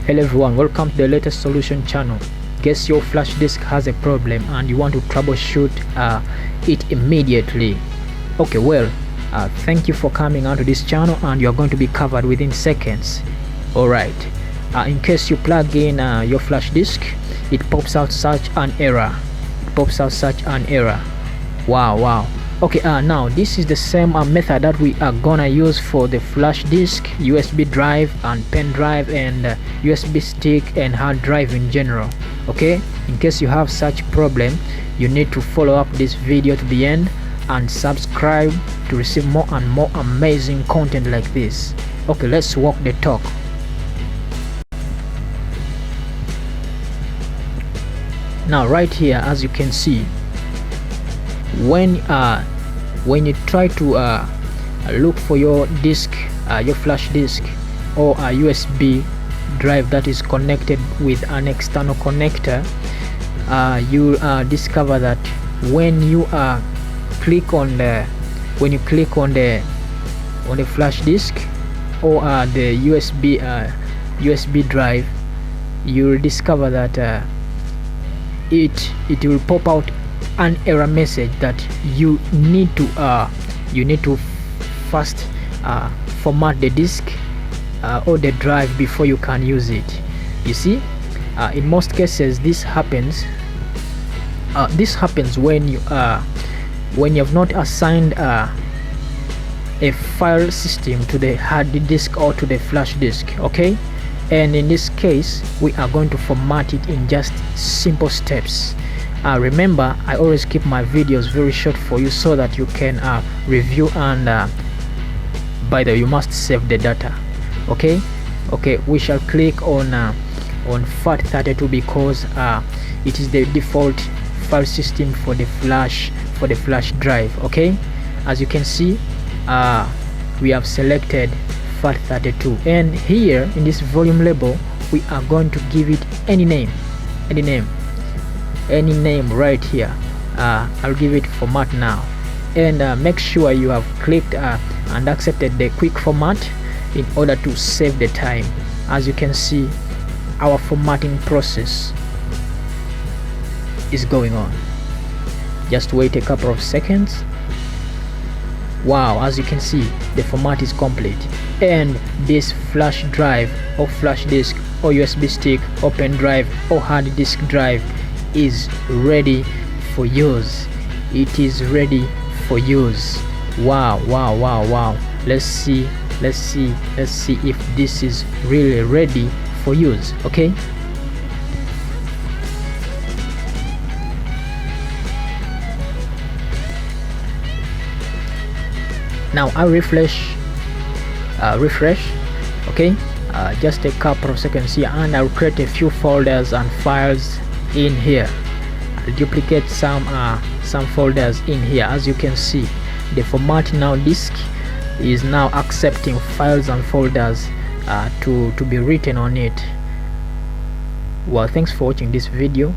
Hello everyone, welcome to the latest solution channel. Guess your flash disk has a problem and you want to troubleshoot it immediately. Okay, well, thank you for coming onto this channel and you're going to be covered within seconds. Alright, in case you plug in your flash disk, it pops out such an error. Wow. Okay, now this is the same method that we are gonna use for the flash disk, USB drive and pen drive and USB stick and hard drive in general. Okay, in case you have such problem, you need to follow up this video to the end and subscribe to receive more and more amazing content like this. Okay, let's walk the talk. Now right here, as you can see, when you try to look for your disk, your flash disk or a USB drive that is connected with an external connector, you discover that when you click on the flash disk or the USB drive, you will discover that it will pop out an error message that you need to first format the disk or the drive before you can use it. You see, in most cases this happens when you have not assigned a file system to the hard disk or to the flash disk. Okay, and in this case we are going to format it in just simple steps. Remember, I always keep my videos very short for you so that you can review and by the way, you must save the data. Okay, we shall click on FAT32 because it is the default file system for the flash drive. Okay, as you can see, we have selected FAT32, and here in this volume label we are going to give it any name right here. I'll give it format now, and make sure you have clicked and accepted the quick format in order to save the time. As you can see, our formatting process is going on. Just wait a couple of seconds. Wow, as you can see, the format is complete, and this flash drive or flash disk or USB stick or pen drive or hard disk drive is ready for use. It is ready for use. Wow. Let's see if this is really ready for use. Okay, now I refresh. Okay, just a couple of seconds here, and I'll create a few folders and files in here. I'll duplicate some folders in here. As you can see, the format now disk is now accepting files and folders to be written on it. Well, thanks for watching this video.